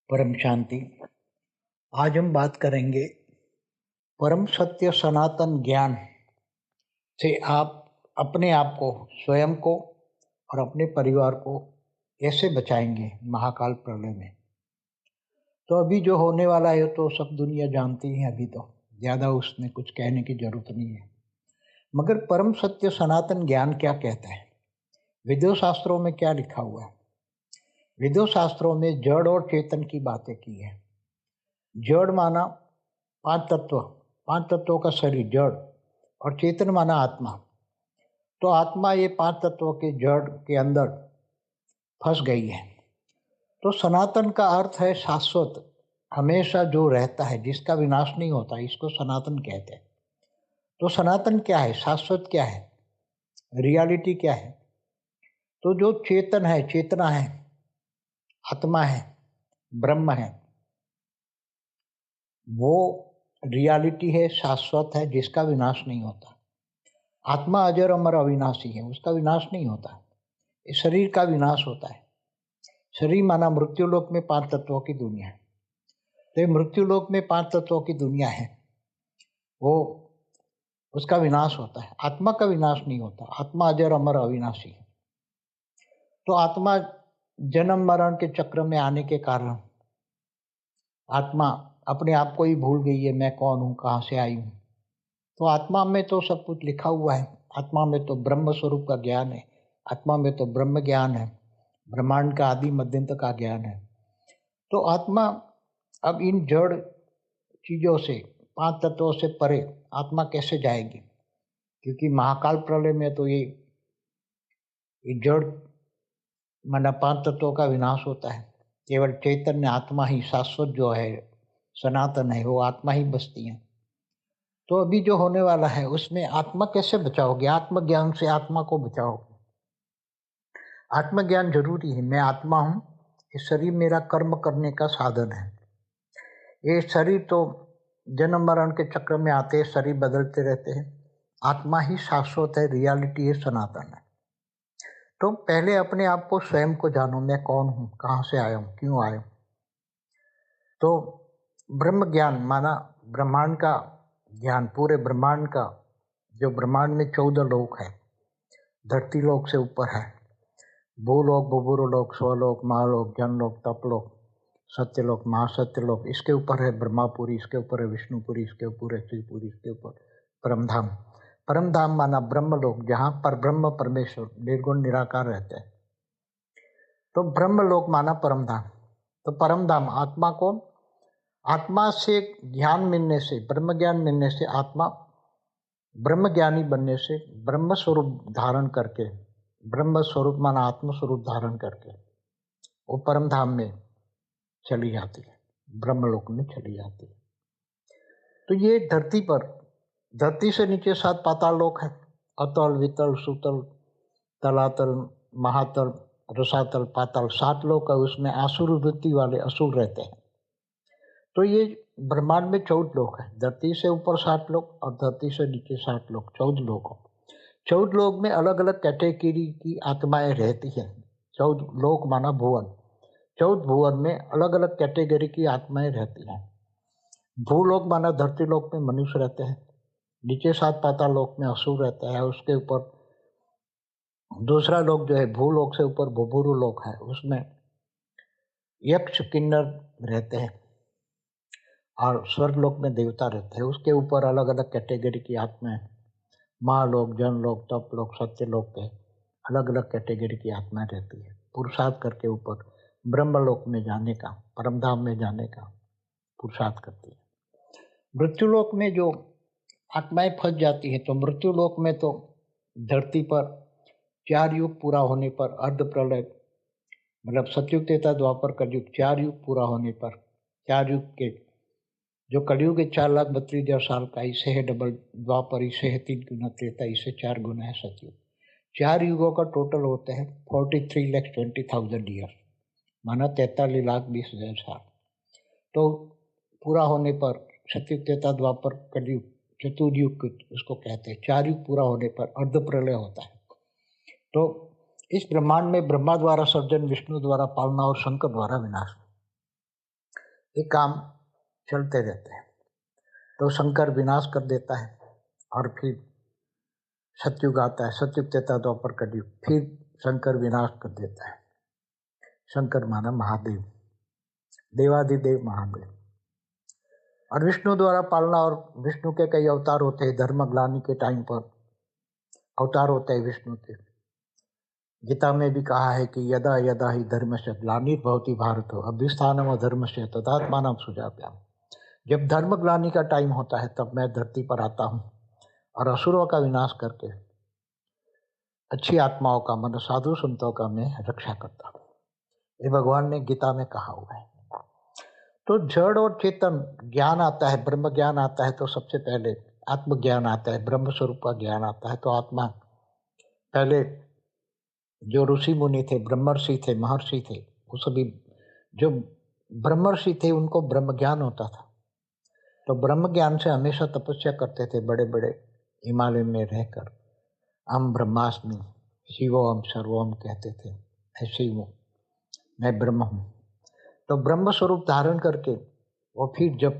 परम शांति। आज हम बात करेंगे परम सत्य सनातन ज्ञान से आप अपने आप को, स्वयं को और अपने परिवार को कैसे बचाएंगे महाकाल प्रलय में। तो अभी जो होने वाला है तो सब दुनिया जानती है, अभी तो ज़्यादा उसमें कुछ कहने की जरूरत नहीं है। मगर परम सत्य सनातन ज्ञान क्या कहता है, वेदों शास्त्रों में क्या लिखा हुआ है। वेदों शास्त्रों में जड़ और चेतन की बातें की है। जड़ माना पांच तत्वों का शरीर जड़, और चेतन माना आत्मा। तो आत्मा ये पांच तत्वों के जड़ के अंदर फंस गई है। तो सनातन का अर्थ है शाश्वत, हमेशा जो रहता है, जिसका विनाश नहीं होता, इसको सनातन कहते हैं। तो सनातन क्या है, शाश्वत क्या है, रियलिटी क्या है। तो जो चेतन है, चेतना है, आत्मा है, ब्रह्म है, वो रियलिटी है, शाश्वत है, जिसका विनाश नहीं होता। आत्मा अजर अमर अविनाशी है, उसका विनाश नहीं होता। इस शरीर का विनाश होता है। शरीर माना मृत्युलोक में पांच तत्वों की दुनिया है। तो ये मृत्युलोक में पांच तत्वों की दुनिया है, वो उसका विनाश होता है। आत्मा का विनाश नहीं होता। आत्मा अजर अमर अविनाशी है। तो आत्मा जन्म मरण के चक्र में आने के कारण आत्मा अपने आप को ही भूल गई है, मैं कौन हूँ, कहाँ से आई हूँ। तो आत्मा में तो सब कुछ लिखा हुआ है। आत्मा में तो ब्रह्म स्वरूप का ज्ञान है। आत्मा में तो ब्रह्म ज्ञान है, ब्रह्मांड का आदि मध्यंत का ज्ञान है। तो आत्मा अब इन जड़ चीज़ों से, पांच तत्वों से परे आत्मा कैसे जाएगी। क्योंकि महाकाल प्रलय में तो ये जड़ माना पांच तत्वों का विनाश होता है। केवल चैतन्य आत्मा ही, शाश्वत जो है, सनातन है, वो आत्मा ही बसती है। तो अभी जो होने वाला है उसमें आत्मा कैसे बचाओगे, आत्मज्ञान से आत्मा को बचाओगे। आत्मज्ञान जरूरी है। मैं आत्मा हूँ, ये शरीर मेरा कर्म करने का साधन है। ये शरीर तो जन्म मरण के चक्र में आते हैं, शरीर बदलते रहते हैं। आत्मा ही शाश्वत है, रियलिटी है, सनातन है। तो पहले अपने आप को, स्वयं को जानो, मैं कौन हूँ, कहाँ से आया हूँ, क्यों आया हूँ। तो ब्रह्म ज्ञान माना ब्रह्मांड का ज्ञान, पूरे ब्रह्मांड का। जो ब्रह्मांड में 14 लोक है, धरती लोक से ऊपर है, भूलोक, भूभुरलोक, स्वलोक, महालोक, जनलोक, तपलोक, सत्यलोक, महासत्यलोक। इसके ऊपर है ब्रह्मापुरी, इसके ऊपर है विष्णुपुरी, इसके ऊपर है शिवपुरी, इसके ऊपर परमधाम। परमधाम माना ब्रह्मलोक, जहाँ पर ब्रह्म परमेश्वर निर्गुण निराकार रहते हैं। तो ब्रह्मलोक माना परमधाम। तो परमधाम आत्मा को, आत्मा से ज्ञान मिलने से, ब्रह्म ज्ञान मिलने से, आत्मा ब्रह्म ज्ञानी बनने से, ब्रह्म स्वरूप धारण करके, ब्रह्म स्वरूप माना आत्म स्वरूप धारण करके वो परम धाम में चली जाती है, ब्रह्मलोक में चली जाती है। तो ये धरती पर, धरती से नीचे 7 पाताल लोक है, अतल, वितल, सुतल, तलातल, महातल, रसातल, पाताल। 7 लोक है। उसमें आसुर वृत्ति वाले असुर रहते हैं। तो ये ब्रह्मांड में 14 लोक है। धरती से ऊपर 7 लोक और धरती से नीचे 7 लोक, 14 लोक। 14 लोक में अलग अलग कैटेगरी की आत्माएं रहती हैं। 14 लोक माना भुवन। 14 भुवन में अलग अलग कैटेगरी की आत्माएं रहती हैं। भूलोक माना धरती लोक में मनुष्य रहते हैं, नीचे 7 पाताल लोक में असुर रहता है, उसके ऊपर दूसरा लोक जो है भूलोक से ऊपर भूभुरु लोक है, उसमें यक्ष किन्नर रहते हैं, और स्वर्ग लोक में देवता रहते हैं। उसके ऊपर अलग अलग कैटेगरी की आत्माएं, महालोक, जनलोक, तपलोक, सत्यलोक पे अलग अलग कैटेगरी की आत्माएं रहती है। पुरुषार्थ करके ऊपर ब्रह्मलोक में जाने का, परमधाम में जाने का पुरुषार्थ करती है। मृत्युलोक में जो आत्माएं फंस जाती हैं, तो मृत्युलोक में तो धरती पर 4 युग पूरा होने पर, अर्ध प्रलय मतलब सतयुग, त्रेता, द्वापर, कलयुग, 4 युग पूरा होने पर, 4 युग के जो कलयुग है 4,32,000 साल का, इसे है डबल द्वापर, इसे है 3 गुना त्रेता, इसे 4 गुना है सतयुग। 4 युगों का टोटल होते हैं 43,20,000 ईयर, माना 43,20,000 साल। तो पूरा होने पर सतयुग, त्रेता, द्वापर, कलयुग, चतुर्युग उसको कहते हैं। 4 युग पूरा होने पर अर्ध प्रलय होता है। तो इस ब्रह्मांड में ब्रह्मा द्वारा सर्जन, विष्णु द्वारा पालना और शंकर द्वारा विनाश। ये काम चलते रहते हैं। तो शंकर विनाश कर देता है और फिर सतयुग आता है, सतयुग त्रेता द्वापर कलयुग, फिर शंकर विनाश कर देता है। शंकर माना महादेव, देवाधिदेव महादेव। और विष्णु द्वारा पालना, और विष्णु के कई अवतार होते हैं। धर्मग्लानि के टाइम पर अवतार होते हैं विष्णु के। गीता में भी कहा है कि यदा यदा ही धर्मस्य ग्लानिर्भवति भारत अभ्युत्थानम् अधर्मस्य तदात्मानं सृजाम्यहम्। जब धर्मग्लानि का टाइम होता है तब मैं धरती पर आता हूँ और असुरों का विनाश करके अच्छी आत्माओं का, मतलब साधु संतों का मैं रक्षा करता हूँ। ये भगवान ने गीता में कहा हुआ है। तो जड़ और चेतन ज्ञान आता है, ब्रह्म ज्ञान आता है, तो सबसे पहले आत्मज्ञान आता है, ब्रह्म स्वरूप का ज्ञान आता है। तो आत्मा, पहले जो ऋषि मुनि थे, ब्रह्मर्षि थे, महर्षि थे, वो सभी जो ब्रह्मर्षि थे उनको ब्रह्म ज्ञान होता था। तो ब्रह्म ज्ञान से हमेशा तपस्या करते थे, बड़े बड़े हिमालय में रहकर। हम ब्रह्मास्मि शिवोहम सर्वोहम कहते थे, ऐसे ही वो मैं ब्रह्म हूँ। तो ब्रह्म स्वरूप धारण करके वो फिर जब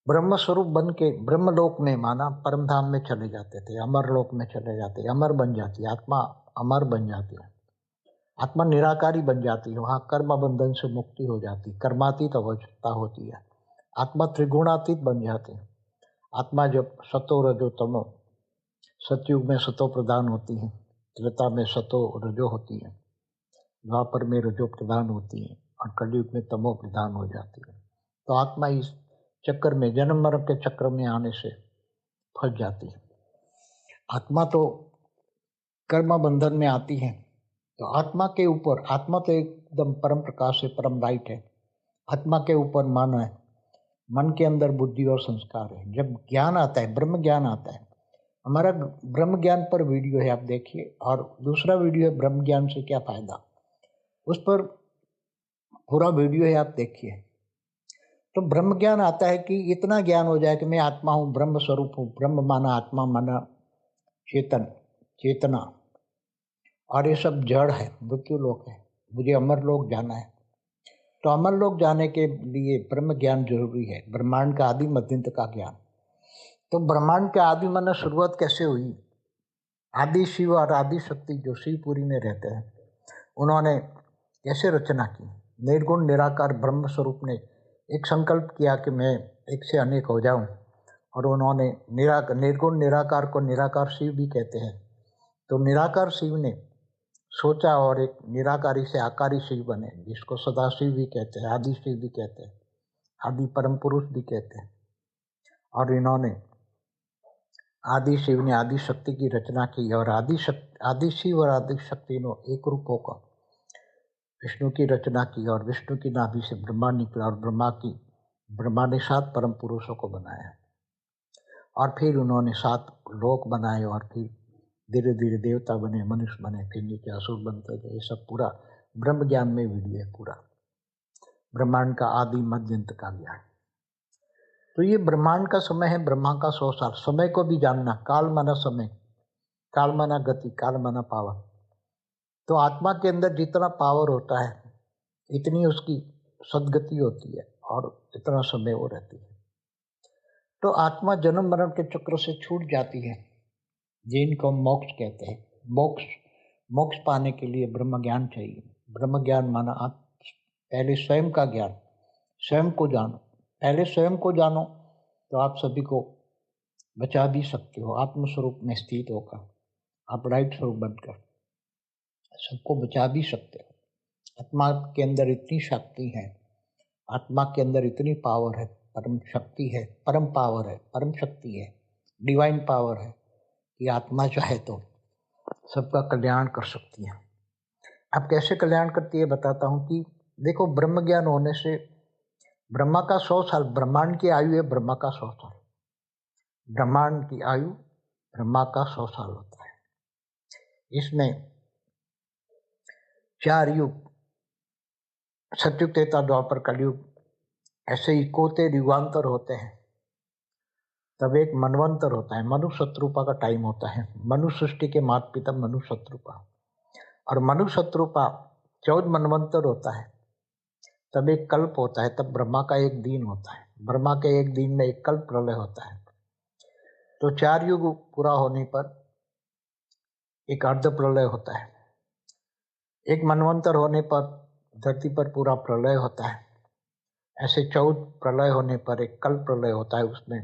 ब्रह्म स्वरूप बन के ब्रह्मलोक में, माना परम धाम में चले जाते थे, अमर लोक में चले जाते, अमर बन जाती आत्मा, अमर बन जाती है आत्मा, निराकारी बन जाती है। वहाँ कर्म बंधन से मुक्ति हो जाती, कर्मातीत अवस्था होती है। आत्मा त्रिगुणातीत बन जाती है। आत्मा जब सतो रजो तमो, सतयुग में सतो प्रदान होती है, त्रेता में सतो रजो होती है, द्वापर में रजो प्रदान होती है, और कलयुग में तमो प्रदान हो जाती है। तो आत्मा इस चक्कर में, जन्म मरण के चक्र में आने से फंस जाती है। आत्मा तो कर्म बंधन में आती है। तो आत्मा के ऊपर, आत्मा तो एकदम परम प्रकाश है, परम लाइट है। आत्मा के ऊपर मन है, मन के अंदर बुद्धि और संस्कार है। जब ज्ञान आता है, ब्रह्म ज्ञान आता है, हमारा ब्रह्म ज्ञान पर वीडियो है, आप देखिए। और दूसरा वीडियो है ब्रह्म ज्ञान से क्या फायदा, उस पर पूरा वीडियो है, आप देखिए। तो ब्रह्म ज्ञान आता है कि इतना ज्ञान हो जाए कि मैं आत्मा हूँ, ब्रह्म स्वरूप हूँ। ब्रह्म माना आत्मा, माना चेतन, चेतना, और ये सब जड़ है, मृत्यु लोक है। मुझे अमर लोक जाना है। तो अमर लोक जाने के लिए ब्रह्म ज्ञान जरूरी है, ब्रह्मांड का आदि मध्यंत का ज्ञान। तो ब्रह्मांड के आदि माना शुरुआत कैसे हुई। आदि शिव और आदि शक्ति जो शिवपुरी में रहते हैं, उन्होंने कैसे रचना की। निर्गुण निराकार ब्रह्म स्वरूप ने एक संकल्प किया कि मैं एक से अनेक हो जाऊं, और उन्होंने निर्गुण निराकार को निराकार शिव भी कहते हैं। तो निराकार शिव ने सोचा और एक निराकारी से आकारी शिव बने, जिसको सदाशिव भी कहते हैं, आदि शिव भी कहते हैं, आदि परम पुरुष भी कहते हैं। और इन्होंने, आदि शिव ने आदि शक्ति की रचना की, और आदि शिव और आदि शक्ति ने एक रूप होकर विष्णु की रचना की, और विष्णु की नाभि से ब्रह्मा निकला, और ब्रह्मा ने 7 परम पुरुषों को बनाया, और फिर उन्होंने 7 लोक बनाए, और फिर धीरे धीरे देवता बने, मनुष्य बने, फिर नीचे असुर बनते गए। ये सब पूरा ब्रह्म ज्ञान में वीडियो है, पूरा ब्रह्मांड का आदि मध्य अंत का ज्ञान। तो ये ब्रह्मांड का समय है, ब्रह्मा का 100 साल। समय को भी जानना, काल माना समय, काल माना गति, काल माना पावर। तो आत्मा के अंदर जितना पावर होता है, इतनी उसकी सदगति होती है, और इतना समय वो रहती है। तो आत्मा जन्म मरण के चक्र से छूट जाती है, जिनको हम मोक्ष कहते हैं। मोक्ष पाने के लिए ब्रह्म ज्ञान चाहिए। ब्रह्म ज्ञान माना आप पहले स्वयं का ज्ञान, स्वयं को जानो। पहले स्वयं को जानो तो आप सभी को बचा भी सकते हो। आत्मस्वरूप में स्थित होकर, आप राइट स्वरूप बनकर सबको बचा भी सकते हो। आत्मा के अंदर इतनी शक्ति है, आत्मा के अंदर इतनी पावर है, परम शक्ति है, परम पावर है, परम शक्ति है, डिवाइन पावर है, कि आत्मा चाहे तो सबका कल्याण कर सकती है। अब कैसे कल्याण करती है बताता हूँ। कि देखो, ब्रह्म ज्ञान होने से ब्रह्मा का 100 साल, ब्रह्मांड की आयु है ब्रह्मा का 100 साल, ब्रह्मांड की आयु ब्रह्मा का 100 साल होता है। इसमें 4 युग, सतयुग, त्रेता, द्वापर, कलयुग, ऐसे इकोते युगांतर होते हैं। तब एक मनवंतर होता है, मनु शत्रुपा का टाइम होता है। मनु सृष्टि के माता पिता मनु शत्रुपा, और मनु शत्रुपा 14 मनवंतर होता है। तब एक कल्प होता है, तब ब्रह्मा का एक दिन होता है। ब्रह्मा के एक दिन में एक कल्प प्रलय होता है। तो 4 युग पूरा होने पर एक अर्ध प्रलय होता है। एक मनवंतर होने पर धरती पर पूरा प्रलय होता है। ऐसे 14 प्रलय होने पर एक कल्प प्रलय होता है। उसमें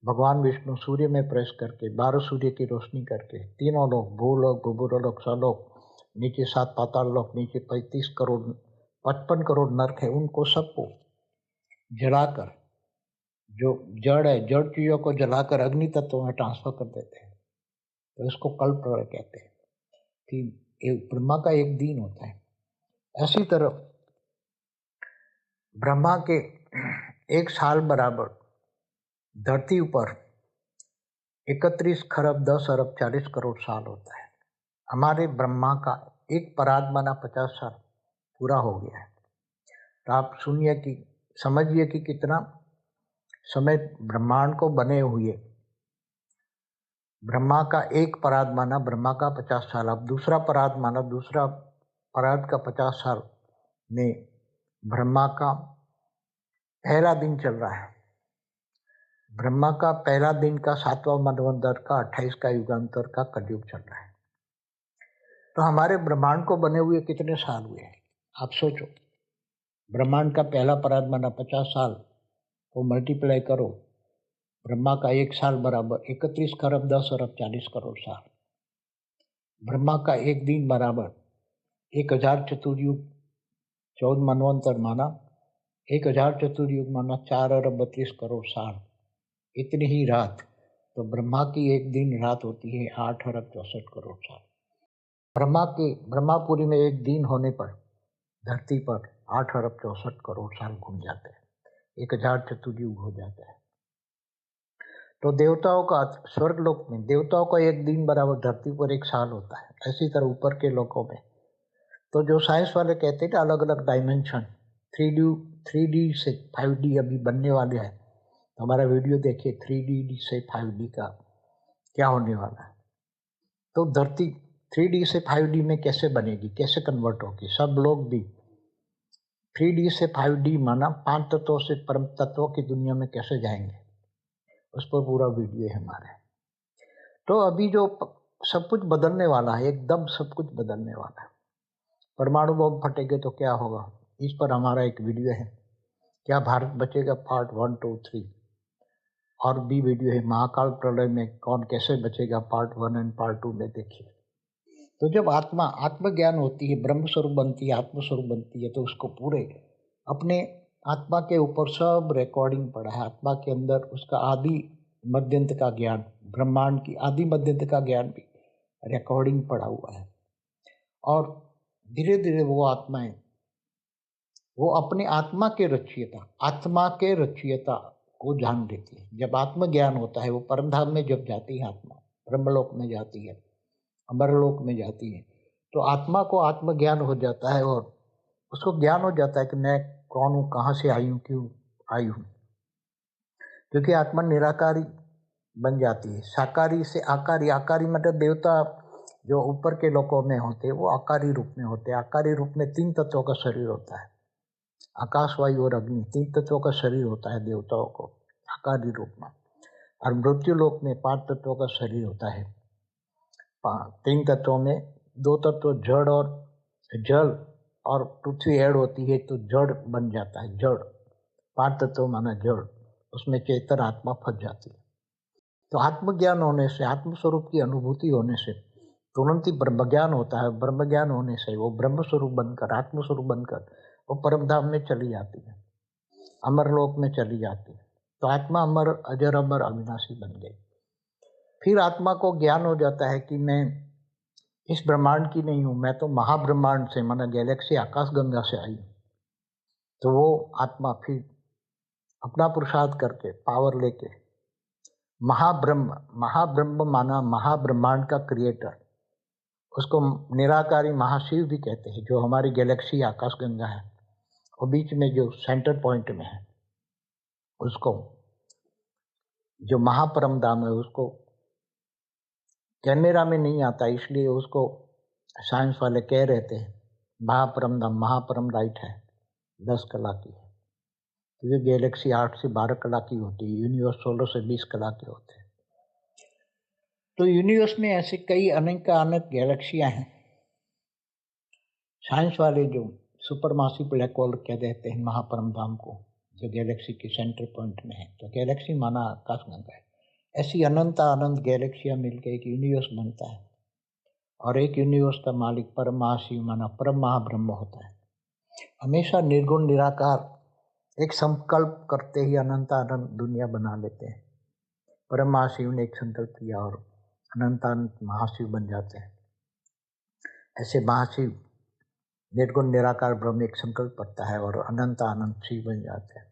भगवान विष्णु सूर्य में प्रवेश करके 12 सूर्य की रोशनी करके तीनों लोग, भूलोक, भूभुरलोक, स्वलोक, नीचे 7 पाताल लोक, नीचे 35 करोड़ 55 करोड़ नरक है, उनको सबको जलाकर, जो जड़ है, जड़ चीजों को जलाकर अग्नि तत्वों में ट्रांसफर कर देते हैं। तो इसको कल्प प्रलय कहते हैं कि एक ब्रह्मा का एक दिन होता है। ऐसी तरह ब्रह्मा के एक साल बराबर धरती ऊपर 31 खरब 10 अरब 40 करोड़ साल होता है। हमारे ब्रह्मा का एक परागमना 50 साल पूरा हो गया है। तो आप सुनिए कि समझिए कि कितना समय ब्रह्मांड को बने हुए। ब्रह्मा का एक पराग माना, ब्रह्मा का 50 साल। अब दूसरा पराग माना, दूसरा पराग का 50 साल में ब्रह्मा का पहला दिन चल रहा है। ब्रह्मा का पहला दिन का 7वां मनवंतर का 28 का युगांतर का कलयुग चल रहा है। तो हमारे ब्रह्मांड को बने हुए कितने साल हुए हैं आप सोचो। ब्रह्मांड का पहला पराग माना 50 साल को मल्टीप्लाई करो, ब्रह्मा का एक साल बराबर 31 खरब 10 अरब 40 करोड़ साल। ब्रह्मा का एक दिन बराबर 1000 चतुर्युग, 14 मनवंतर माना, 1000 चतुर्युग माना 4 अरब 32 करोड़ साल। इतनी ही रात, तो ब्रह्मा की एक दिन रात होती है 8 अरब 64 करोड़ साल। ब्रह्मापुरी में एक दिन होने पर धरती पर 8 अरब 64 करोड़ साल घूम जाते हैं, 1000 चतुर्युग हो जाता है। तो देवताओं का स्वर्गलोक में देवताओं का एक दिन बराबर धरती पर एक साल होता है। ऐसी तरह ऊपर के लोकों में तो जो साइंस वाले कहते हैं अलग अलग डायमेंशन, 3D से 5D अभी बनने वाले हैं। तो हमारा वीडियो देखिए 3D से 5D का क्या होने वाला है। तो धरती 3D से 5D में कैसे बनेगी, कैसे कन्वर्ट होगी। सब लोग भी 3D से 5D माना 5 तत्वों से परम तत्वों की दुनिया में कैसे जाएंगे, उस पर पूरा वीडियो है हमारे। तो अभी जो सब कुछ बदलने वाला है, एकदम सब कुछ बदलने वाला है। परमाणु बम फटेंगे तो क्या होगा, इस पर हमारा एक वीडियो है। क्या भारत बचेगा, पार्ट 1, 2, 3। और भी वीडियो है महाकाल प्रलय में कौन कैसे बचेगा, पार्ट 1 एंड पार्ट 2 में देखिए। तो जब आत्मज्ञान होती है, ब्रह्म स्वरूप बनती है, आत्म स्वरूप बनती है, तो उसको पूरे अपने आत्मा के ऊपर सब रिकॉर्डिंग पड़ा है। आत्मा के अंदर उसका आदि मध्यंत का ज्ञान, ब्रह्मांड की आदि मध्यंत का ज्ञान भी रिकॉर्डिंग पड़ा हुआ है। और धीरे धीरे वो आत्माएं, वो अपने आत्मा के रचयिता को जान लेती है। जब आत्मज्ञान होता है, वो परमधाम में जब जाती है आत्मा, ब्रह्मलोक में जाती है, अमरलोक में जाती है, तो आत्मा को आत्मज्ञान हो जाता है और उसको ज्ञान हो जाता है कि मैं कौन हूँ, कहाँ से आई हूँ, क्यों आई हूँ। क्योंकि आत्मा निराकारी बन जाती है। साकारी से आकारी, आकारी मतलब देवता जो ऊपर के लोकों में होते हैं वो आकारी रूप में होते हैं। आकारी रूप में 3 तत्वों का शरीर होता है, आकाश, वायु और अग्नि, 3 तत्वों का शरीर होता है देवताओं को आकारी रूप में। और मृत्यु लोक में 5 तत्वों का शरीर होता है। 3 तत्वों में 2 तत्व जड़ और जल और पृथ्वी ऐड होती है तो जड़ बन जाता है। जड़ 5 तत्व माना जड़, उसमें चेतन आत्मा फंस जाती है। तो आत्मज्ञान होने से, आत्मस्वरूप की अनुभूति होने से तुरंत ही ब्रह्मज्ञान होता है। ब्रह्मज्ञान होने से वो ब्रह्म स्वरूप बनकर, आत्मस्वरूप बनकर वो परमधाम में चली जाती है, अमरलोक में चली जाती है। तो आत्मा अमर, अजर, अमर, अविनाशी बन गई। फिर आत्मा को ज्ञान हो जाता है कि मैं इस ब्रह्मांड की नहीं हूँ, मैं तो महाब्रह्मांड से, माना गैलेक्सी आकाश गंगा से आई हूँ। तो वो आत्मा फिर अपना पुरुषार्थ करके, पावर लेके महाब्रह्म माना महाब्रह्मांड का क्रिएटर, उसको निराकारी महाशिव भी कहते हैं, जो हमारी गैलेक्सी आकाश गंगा है और बीच में जो सेंटर पॉइंट में है, उसको जो महापरम धाम है, उसको कैमरा में नहीं आता, इसलिए उसको साइंस वाले कह रहे थे महापरम धाम, महापरम लाइट है, 10 कला की है। तो ये गैलेक्सी 8 से 12 कला की होती है, यूनिवर्स 16 से 20 कला के होते हैं। तो यूनिवर्स में ऐसे कई अनेकानेक गैलेक्सियां हैं। साइंस वाले जो सुपरमासिव ब्लैक होल कह देते हैं महापरम धाम को, जो गैलेक्सी के सेंटर पॉइंट में है। तो गैलेक्सी माना आकाशगंगा है। ऐसी अनंत अनंत गैलेक्सियां मिलकर एक यूनिवर्स बनता है, और एक यूनिवर्स का मालिक परम महाशिव माना परम महाब्रह्म होता है। हमेशा निर्गुण निराकार एक संकल्प करते ही अनंत अनंत दुनिया बना लेते हैं। परम महाशिव ने एक संकल्प किया और अनंत अनंत महाशिव बन जाते हैं। ऐसे महाशिव निर्गुण निराकार ब्रह्म एक संकल्प करता है और अनंत अनंत शिव बन जाते हैं।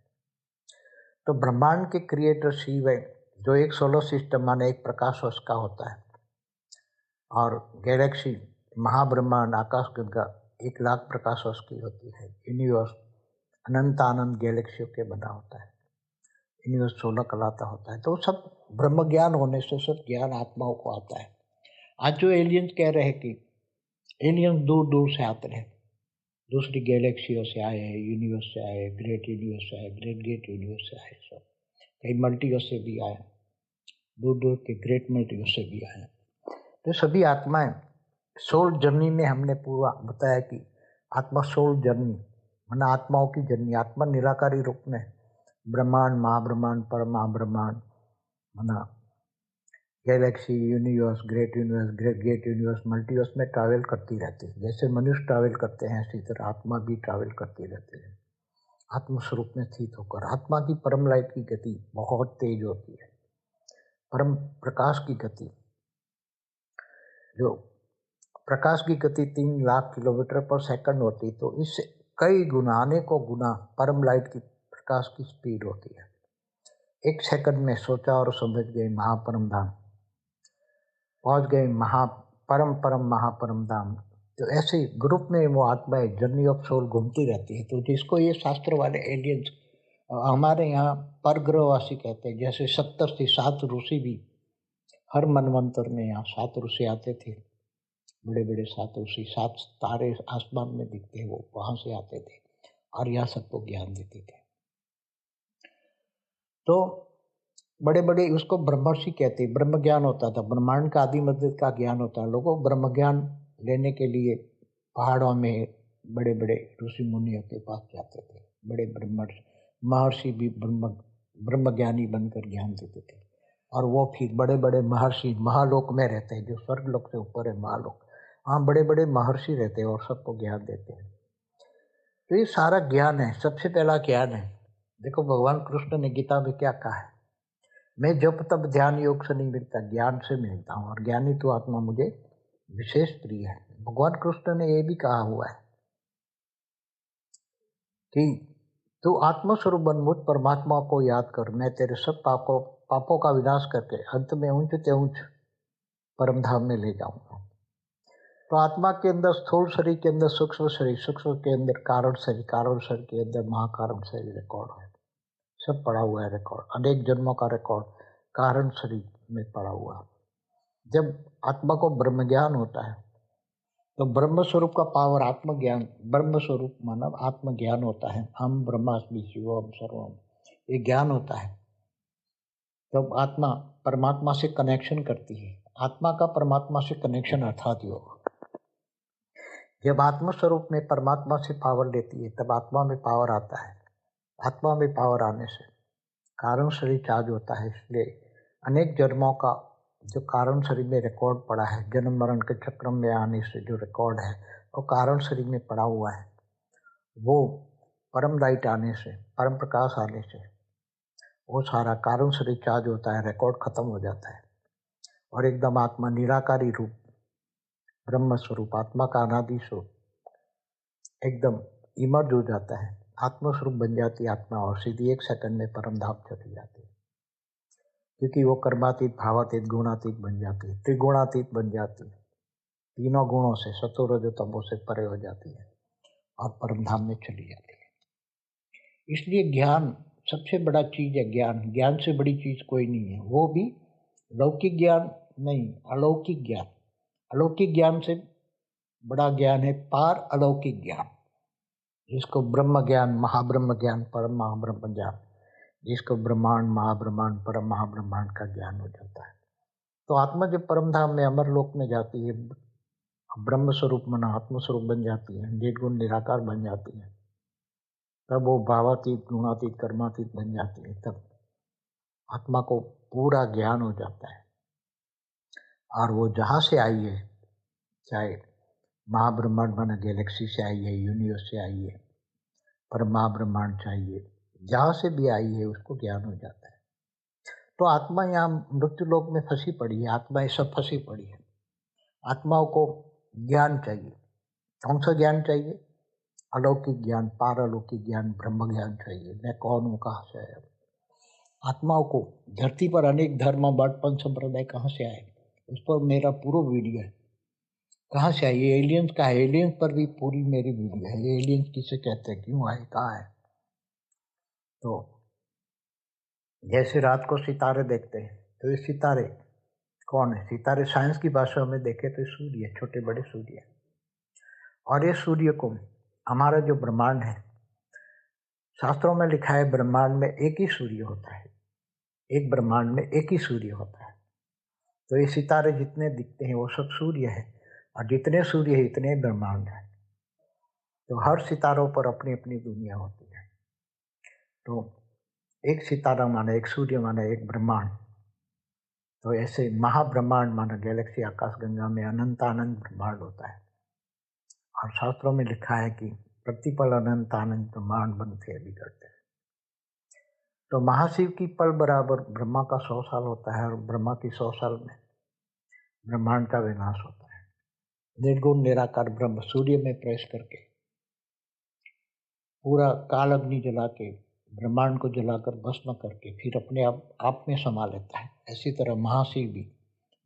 तो ब्रह्मांड के क्रिएटर शिव है, जो एक सोलर सिस्टम माने एक प्रकाश वर्ष का होता है, और गैलेक्सी महाब्रह्मांड आकाशगंगा 1 लाख प्रकाश वर्ष की होती है। यूनिवर्स अनंत अनंत गैलेक्सियों के बना होता है। यूनिवर्स 16 कला का होता है। तो सब ब्रह्म ज्ञान होने से सब ज्ञान आत्माओं को आता है। आज जो एलियंस कह रहे हैं कि एलियंस दूर दूर से आते हैं, दूसरी गैलेक्सियों से आए हैं, यूनिवर्स से आए, ग्रेट यूनिवर्स से आए, ग्रेट गेट यूनिवर्स से आए, सब कई मल्टीवर्स से भी आए, दूर दूर के ग्रेट मल्टीवर्स से भी आए। तो सभी आत्माएं सोल जर्नी में हमने पूरा बताया कि आत्मा सोल जर्नी माना आत्माओं की जर्नी। आत्मा निराकारी रूप में ब्रह्मांड महाब्रह्मांड परम महाब्रह्मांड माना galaxy universe great gate universe multiverse में ट्रैवल करती रहती है। जैसे मनुष्य ट्रैवल करते हैं, इसी तरह आत्मा भी ट्रैवल करती रहती है आत्मस्वरूप में स्थित होकर। आत्मा की परम लाइट की गति बहुत तेज होती है। परम प्रकाश की गति, जो प्रकाश की गति 3 लाख किलोमीटर पर सेकंड होती, तो इससे कई गुना अनेकों गुना परम लाइट की प्रकाश की स्पीड होती है। 1 सेकंड में सोचा और समझ गए महापरम धाम, पहुंच गए परम महापरम धाम। तो ऐसे ग्रुप में वो आत्माएं जर्नी ऑफ सोल घूमती रहती है। तो जिसको ये शास्त्र वाले एलियंस हमारे यहाँ परग्रहवासी कहते हैं, जैसे 70 से 7 ऋषि भी हर मनवंतर में यहाँ 7 ऋषि आते थे, बड़े बड़े 7 ऋषि, 7 तारे आसमान में दिखते, वो वहां से आते थे और यहाँ सबको ज्ञान देते थे। तो बड़े बड़े उसको ब्रह्मर्षि कहते हैं। ब्रह्म ज्ञान होता था, ब्रह्मांड का आदि मध्य का ज्ञान होता है। लोगों ब्रह्म ज्ञान लेने के लिए पहाड़ों में बड़े बड़े ऋषि मुनियों के पास जाते थे। बड़े महर्षि भी ब्रह्म ज्ञानी बनकर ज्ञान देते थे, और वो फिर बड़े बड़े महर्षि महालोक में रहते हैं, जो स्वर्ग लोक से ऊपर है महालोक, वहाँ बड़े बड़े महर्षि रहते हैं और सबको ज्ञान देते हैं। तो ये सारा ज्ञान है, सबसे पहला ज्ञान है। देखो भगवान कृष्ण ने गीता में क्या कहा है, मैं जब तब ध्यान योग से नहीं मिलता, ज्ञान से मिलता हूँ, और ज्ञानी तो आत्मा मुझे विशेष प्रिय है। भगवान कृष्ण ने ये भी कहा हुआ है कि तू आत्मस्वरूप बन, मुझ परमात्मा को याद कर, मैं तेरे सब पापों का विनाश करके अंत में ऊंच ते ऊंच परम धाम में ले जाऊंगा। तो आत्मा के अंदर स्थूल शरीर के अंदर सूक्ष्म शरीर, सूक्ष्म के अंदर कारण शरीर, कारण शरीर के अंदर महाकारण शरीर रिकॉर्ड है, सब पड़ा हुआ है रिकॉर्ड, अनेक जन्मों का रिकॉर्ड कारण शरीर में पड़ा हुआ है। जब आत्मा को ब्रह्म ज्ञान होता है, तो ब्रह्म स्वरूप का पावर आत्मज्ञान, ब्रह्म स्वरूप मानव आत्मज्ञान होता है। हम ब्रह्मास्मि शिवोहम सर्वम, ये ज्ञान होता है। तब आत्मा परमात्मा से कनेक्शन करती है। आत्मा का परमात्मा से कनेक्शन अर्थात योग। जब आत्म स्वरूप में परमात्मा से पावर लेती है, तब आत्मा में पावर आता है। आत्मा में पावर आने से कारण शरीर चार्ज होता है। इसलिए अनेक जन्मों का जो कारण शरीर में रिकॉर्ड पड़ा है, जन्म मरण के चक्र में आने से जो रिकॉर्ड है, वो कारण शरीर में पड़ा हुआ है। वो परम लाइट आने से, परम प्रकाश आने से वो सारा कारण शरीर चार्ज होता है, रिकॉर्ड खत्म हो जाता है, और एकदम आत्मा निराकारी रूप ब्रह्म स्वरूप, आत्मा का अनादि स्वरूप एकदम इमर्ज हो जाता है, आत्मस्वरूप बन जाती है आत्मा, और सीधी 1 सेकंड में परम धाम चली जाती है। क्योंकि वो कर्मातीत, भावातीत, गुणातीत बन जाती है, त्रिगुणातीत बन जाती है, तीनों गुणों से, सतो रजो तमो से परे हो जाती है और परम धाम में चली जाती है। इसलिए ज्ञान सबसे बड़ा चीज है। ज्ञान से बड़ी चीज कोई नहीं है। वो भी लौकिक ज्ञान नहीं, अलौकिक ज्ञान। अलौकिक ज्ञान से बड़ा ज्ञान है पार अलौकिक ज्ञान। जिसको ब्रह्म ज्ञान, महाब्रह्म ज्ञान, परम महाब्रह्म ज्ञान, जिसको ब्रह्मांड, महाब्रह्मांड, परम महाब्रह्मांड का ज्ञान हो जाता है। तो आत्मा जब परम धाम में, अमर लोक में जाती है, ब्रह्म स्वरूप मन आत्म स्वरूप बन जाती है, निर्गुण निराकार बन जाती है, तब वो भावातीत, गुणातीत, कर्मातीत बन जाती है। तब आत्मा को पूरा ज्ञान हो जाता है और वो जहाँ से आई है, चाहे महाब्रह्मांड माना गैलेक्सी से आई है, यूनिवर्स से आई है, पर महाब्रह्मांड चाहिए, जहाँ से भी आई है उसको ज्ञान हो जाता है। तो आत्मा यहाँ मृत्यु लोक में फंसी पड़ी है, आत्मा ये सब फंसी पड़ी है। आत्माओं को ज्ञान चाहिए। कौन सा ज्ञान चाहिए? अलौकिक ज्ञान, पारलौकिक ज्ञान, ब्रह्म ज्ञान चाहिए। मैं कौन हूँ, कहाँ से आया? आत्माओं को धरती पर अनेक धर्म, बटपन, संप्रदाय कहाँ से आए, उस पर मेरा पूरा वीडियो है। कहाँ से आई? ये एलियंस का है, एलियंस पर भी पूरी मेरी वीडियो है। ये एलियंस किसे कहते हैं, क्यों आए, कहाँ है? तो जैसे रात को सितारे देखते हैं, तो ये सितारे कौन है? सितारे साइंस की भाषा में देखें तो सूर्य, छोटे बड़े सूर्य। और ये सूर्य को, हमारा जो ब्रह्मांड है, शास्त्रों में लिखा है ब्रह्मांड में एक ही सूर्य होता है, एक ब्रह्मांड में एक ही सूर्य होता है। तो ये सितारे जितने दिखते हैं वो सब सूर्य है, और जितने सूर्य है इतने ब्रह्मांड है। तो हर सितारों पर अपनी अपनी दुनिया होती है। तो एक सितारा माना एक सूर्य, माना एक ब्रह्मांड। तो ऐसे महाब्रह्मांड माना गैलेक्सी, आकाश गंगा में अनंत अनंत ब्रह्मांड होता है। और शास्त्रों में लिखा है कि प्रतिपल अनंत अनंत ब्रह्मांड बनते हैं, बिगड़ते हैं। तो महाशिव की पल बराबर ब्रह्मा का 100 साल होता है, और ब्रह्मा की 100 साल में ब्रह्मांड का विनाश होता है। निर्गुण निराकार ब्रह्म सूर्य में प्रवेश करके पूरा काल अग्नि जला के, ब्रह्मांड को जलाकर भस्म करके फिर अपने आप में समा लेता है। इसी तरह महाशिव भी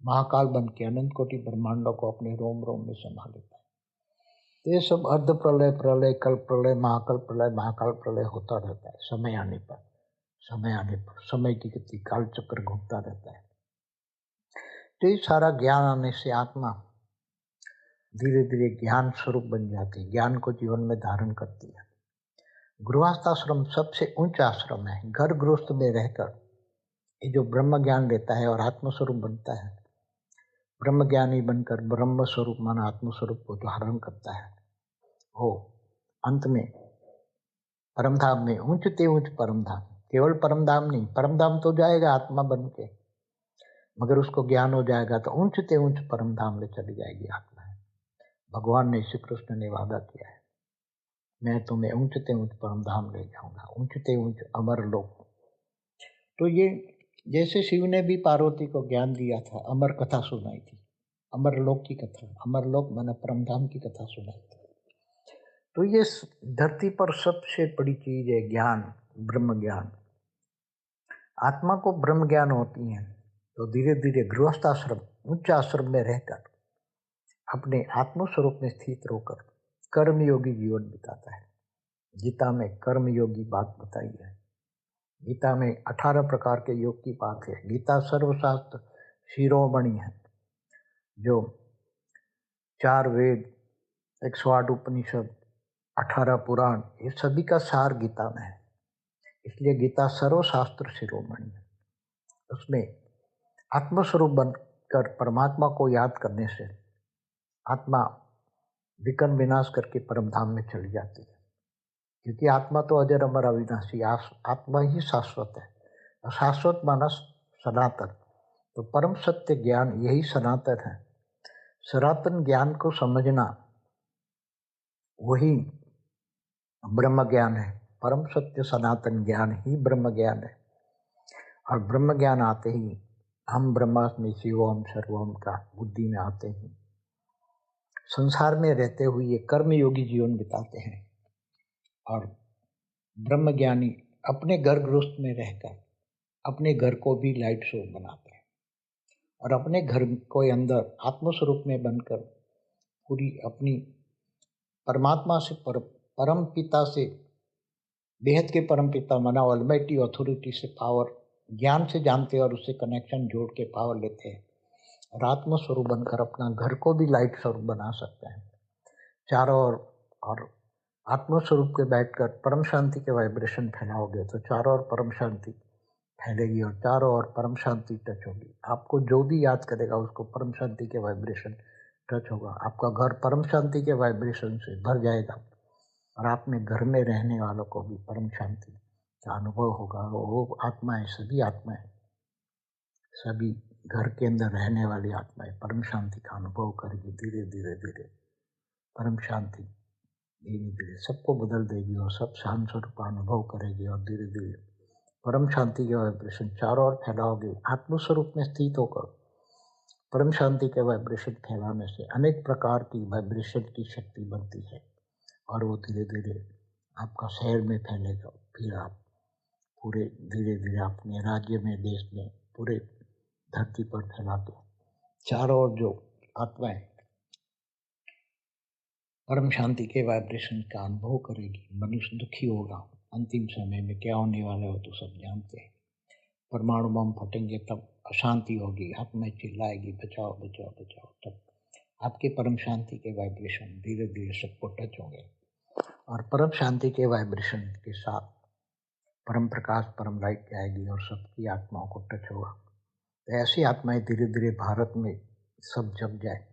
महाकाल बन के अनंत कोटि ब्रह्मांडों को अपने रोम रोम में समा लेता है। तो ये सब अर्ध प्रलय, प्रलय, कल प्रलय, महाकल प्रलय, महाकाल प्रलय होता रहता है। समय आने पर, समय आने पर, समय की गति, काल चक्र घूमता रहता है। तो ये सारा ज्ञान आने से आत्मा धीरे धीरे ज्ञान स्वरूप बन जाती है, ज्ञान को जीवन में धारण करती है। गृहस्थाश्रम सबसे ऊंचा आश्रम है। घर गृहस्थ में रहकर ये जो ब्रह्म ज्ञान लेता है और आत्म स्वरूप बनता है, ब्रह्म ज्ञानी बनकर ब्रह्म स्वरूप माना आत्म स्वरूप को धारण करता है, वो अंत में परमधाम में, ऊंचते ऊंच परमधाम, केवल परमधाम नहीं, परमधाम तो जाएगा आत्मा बन के, मगर उसको ज्ञान हो जाएगा तो ऊंचते ऊंच परमधाम में चली जाएगी आत्मा। भगवान ने, श्री कृष्ण ने वादा किया है, मैं तुम्हें ऊंचते ऊंच परमधाम ले जाऊंगा, ऊंचते ऊंच अमर लोक। तो ये जैसे शिव ने भी पार्वती को ज्ञान दिया था, अमर कथा सुनाई थी, अमर लोक की कथा, अमर लोक माना परमधाम की कथा सुनाई थी। तो ये धरती पर सबसे बड़ी चीज है ज्ञान, ब्रह्म ज्ञान। आत्मा को ब्रह्म ज्ञान होती है तो धीरे धीरे गृहस्थाश्रम, उच्च आश्रम में रहकर अपने आत्म स्वरूप में स्थित होकर कर्मयोगी जीवन बिताता है। गीता में कर्मयोगी बात बताई है। गीता में 18 प्रकार के योग की बात है। गीता सर्वशास्त्र शिरोमणि है, जो 4 वेद, 108 उपनिषद, 18 पुराण, ये सभी का सार गीता में है। इसलिए गीता सर्वशास्त्र शिरोमणि है। उसमें आत्मस्वरूप बनकर परमात्मा को याद करने से आत्मा विकर्म विनाश करके परमधाम में चली जाती है। क्योंकि आत्मा तो अजर अमर अविनाशी, आत्मा ही शाश्वत है। शाश्वत माना सनातन। तो परम सत्य ज्ञान यही सनातन है। सनातन ज्ञान को समझना वही ब्रह्म ज्ञान है। परम सत्य सनातन ज्ञान ही ब्रह्म ज्ञान है। और ब्रह्म ज्ञान आते ही हम ब्रह्मास्मि शिवोहम सर्वोहम का बुद्धि में आते ही संसार में रहते हुए ये कर्मयोगी जीवन बिताते हैं। और ब्रह्म ज्ञानी अपने घर गृहस्थ में रहकर अपने घर को भी लाइट शो बनाते हैं, और अपने घर को अंदर आत्मस्वरूप में बनकर पूरी अपनी परमात्मा से, परम पिता से, बेहद के परम पिता माना ऑलमाइटी अथॉरिटी से पावर ज्ञान से जानते हैं, और उससे कनेक्शन जोड़ के पावर लेते हैं, और आत्म स्वरूप बनकर अपना घर को भी लाइट स्वरूप बना सकते हैं। चारों ओर और आत्म स्वरूप के बैठकर परम शांति के वाइब्रेशन फैलाओगे तो चारों ओर परम शांति फैलेगी और चारों ओर परम शांति टच होगी। आपको जो भी याद करेगा उसको परम शांति के वाइब्रेशन टच होगा। आपका घर परम शांति के वाइब्रेशन से भर जाएगा और आपने घर में रहने वालों को भी परम शांति का अनुभव होगा। वो आत्माएं, सभी आत्माएं, सभी घर के अंदर रहने वाली आत्माएं परम शांति का अनुभव करेगी। धीरे धीरे धीरे परम शांति धीरे धीरे सबको बदल देगी और सब शांत स्वरूप का अनुभव करेगी और धीरे धीरे परम शांति के वाइब्रेशन चारों ओर फैलाओगे। आत्मस्वरूप में स्थित होकर परम शांति के वाइब्रेशन फैलाने से अनेक प्रकार की वाइब्रेशन की शक्ति बनती है और वो धीरे धीरे आपका शहर में फैलेगा। फिर आप पूरे धीरे धीरे अपने राज्य में, देश में, पूरे धरती पर फैला दो। चारों ओर जो आत्माएं परम शांति के वाइब्रेशन का अनुभव करेगी, मनुष्य दुखी होगा। अंतिम समय में क्या होने वाला हो तो सब जानते हैं। परमाणु बम फटेंगे तब अशांति होगी, आत्माएं चिल्लाएगी बचाओ बचाओ बचाओ। तब आपके परम शांति के वाइब्रेशन धीरे धीरे सबको टच होंगे और परम शांति के वाइब्रेशन के साथ परम प्रकाश, परम लाइट जाएगी और सबकी आत्माओं को टच होगा। तो ऐसी आत्माएं धीरे धीरे भारत में सब जग जाए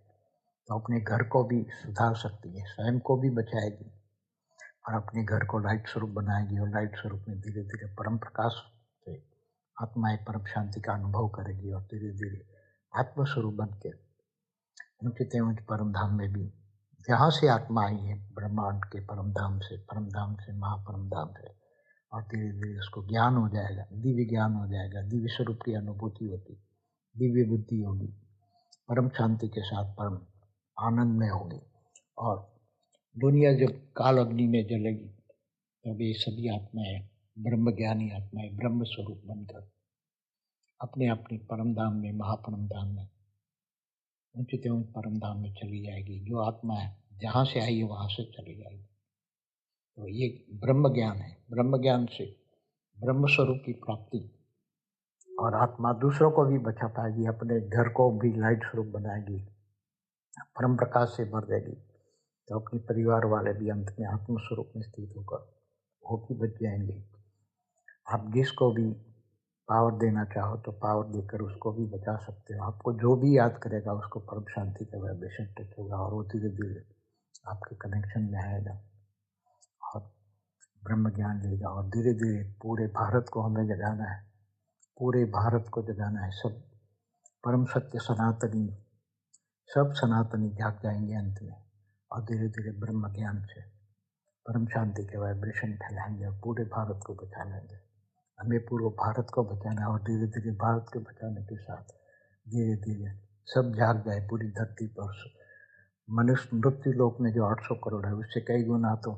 तो अपने घर को भी सुधार सकती है, स्वयं को भी बचाएगी और अपने घर को लाइट स्वरूप बनाएगी और लाइट स्वरूप में धीरे धीरे परम प्रकाश से आत्माएं परम शांति का अनुभव करेगी और धीरे धीरे आत्मस्वरूप बन के ऊंचे ऊंचे परम धाम में भी, जहाँ से आत्मा आई है ब्रह्मांड के परम धाम से, महापरम धाम से, और धीरे धीरे उसको ज्ञान हो जाएगा, दिव्य ज्ञान हो जाएगा, दिव्य स्वरूप की अनुभूति होगी, दिव्य बुद्धि होगी, परम शांति के साथ परम आनंद में होगी। और दुनिया जब काल अग्नि में जलेगी तब ये सभी आत्माएं, ब्रह्म ज्ञानी आत्माएं ब्रह्म स्वरूप बनकर अपने अपने परम धाम में, महापरम धाम में, ऊंचे ऊंचे परम धाम में चली जाएगी। जो आत्मा है जहाँ से आई है वहाँ से चली जाएगी। तो ये ब्रह्म ज्ञान है। ब्रह्म ज्ञान से ब्रह्म स्वरूप की प्राप्ति और आत्मा दूसरों को भी बचा पाएगी, अपने घर को भी लाइट स्वरूप बनाएगी, परम प्रकाश से भर देगी। तो अपने परिवार वाले भी अंत में आत्म स्वरूप में स्थित होकर वो भी बच जाएंगे। आप जिसको भी पावर देना चाहो तो पावर देकर उसको भी बचा सकते हो। आपको जो भी याद करेगा उसको परम शांति का वाइब्रेशन टच होगा और वो धीरे धीरे आपके कनेक्शन में आएगा और ब्रह्म ज्ञान लेगा और धीरे धीरे पूरे भारत को हमें जगाना है, पूरे भारत को जगाना है। सब परम सत्य सनातनी, सब सनातनी जाग जाएंगे अंत में और धीरे धीरे ब्रह्म ज्ञान से परम शांति के वाइब्रेशन फैलाएंगे और पूरे भारत को बचा लेंगे। हमें पूरे भारत को बचाना है और धीरे धीरे भारत के बचाने के साथ धीरे धीरे सब जाग जाए पूरी धरती पर। मनुष्य मृत्यु लोक में जो 800 करोड़ है उससे कई गुना तो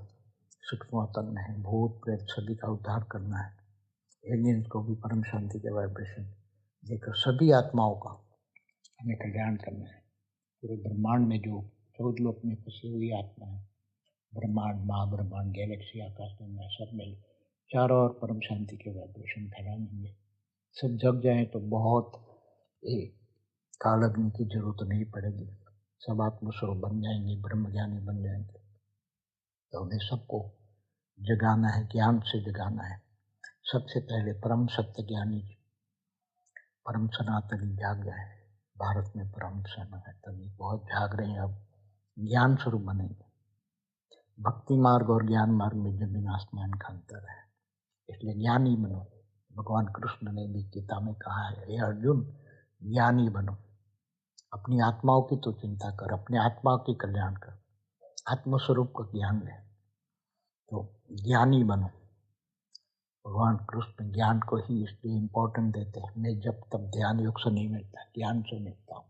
सूक्ष्म तन में है। भूत प्रेत सभी का उद्धार करना है। एलियंस को भी परम शांति के वाइब्रेशन देकर सभी आत्माओं का हमें कल्याण करना है। पूरे ब्रह्मांड में जो 14 लोक में फंसी हुई आत्मा है, ब्रह्मांड, महाब्रह्मांड, गैलेक्सी, आकाश में, सब में चारों ओर परम शांति के वाइब्रेशन फैलाएंगे। सब जग जाए तो बहुत काल अग्नि की जरूरत नहीं पड़ेगी। सब आत्मस्वरूप बन जाएंगे, ब्रह्म ज्ञानी बन जाएंगे। तो हमें सबको जगाना है, ज्ञान से जगाना है। सबसे पहले परम सत्य ज्ञानी, परम सनातनी जाग जाए। भारत में परम सनातनी बहुत जाग रहे हैं, अब ज्ञान स्वरूप बनेंगे। भक्ति मार्ग और ज्ञान मार्ग में जमीन आसमान का अंतर है, इसलिए ज्ञानी बनो। भगवान कृष्ण ने भी गीता में कहा है, हे अर्जुन ज्ञानी बनो। अपनी आत्माओं की तो चिंता कर, अपने आत्मा की कल्याण कर, आत्मस्वरूप का ज्ञान ले, तो ज्ञानी बनो। भगवान कृष्ण ज्ञान को ही इसलिए इम्पोर्टेंट देते हैं। मैं जब तब ध्यान योग से नहीं मिलता, ज्ञान से मिलता हूँ।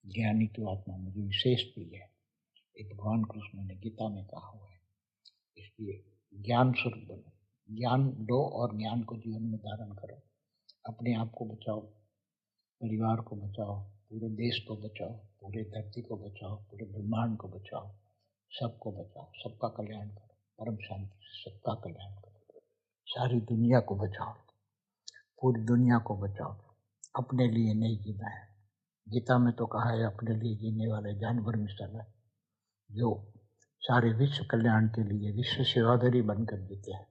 ज्ञानी तो आत्मा मुझे विशेष प्रिय है, ये भगवान कृष्ण ने गीता में कहा हुआ है। इसलिए ज्ञान स्वरूप बनो, ज्ञान लो और ज्ञान को जीवन में धारण करो। अपने आप को बचाओ, परिवार को बचाओ, पूरे देश को बचाओ, पूरे धरती को बचाओ, पूरे ब्रह्मांड को बचाओ, सबको बचाओ, सबका कल्याण करो, परम शांति से सबका कल्याण करो, सारी दुनिया को बचाओ, पूरी दुनिया को बचाओ। अपने लिए नहीं जीना है। गीता में तो कहा है अपने लिए जीने वाले जानवर मिसाल है। जो सारे विश्व कल्याण के लिए विश्व सेवाधारी बनकर जीते हैं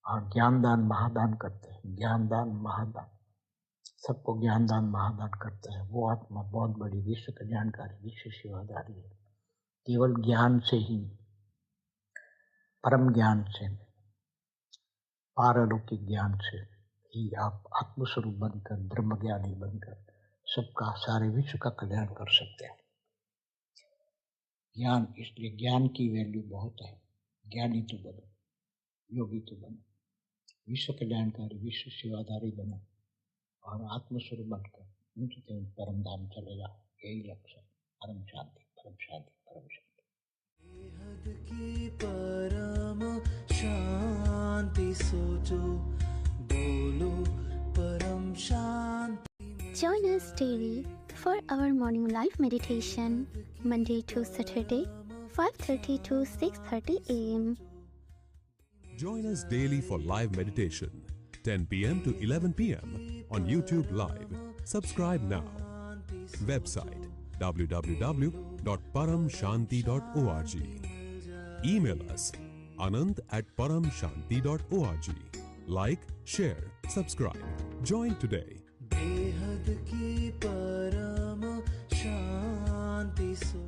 और ज्ञानदान महादान करते हैं। ज्ञानदान महादान, सबको ज्ञानदान महादान करते हैं। वो आत्मा बहुत बड़ी विश्व कल्याणकारी विश्व सेवाधारी है। केवल ज्ञान से ही, परम ज्ञान से, पारलौकिक ज्ञान से ही आप आत्मस्वरूप बनकर, ब्रह्म ज्ञानी बनकर सबका, सारे विश्व का कल्याण कर सकते हैं। ज्ञान, इसलिए ज्ञान की वैल्यू बहुत है। ज्ञानी तो बनो, योगी तो बनो, विश्व कल्याणकारी विश्व सेवाधारी बनो और आत्मस्वरूप बनकर ऊंचे परम धाम चले जाओ। यही लक्ष्य है। परम शांति, परम शांति, परम शांति। बेहद की परम शांति सोचो, बोलो परम शांति। Join us daily for our morning live meditation, Monday to Saturday, 5:30 to 6:30 a.m. Join us daily for live meditation, 10 p.m. to 11 p.m. on YouTube Live. Subscribe now. Website www.paramshanti.org. Email us anand@paramshanti.org. Like, share, subscribe. Join today. बेहद की परम शांति सो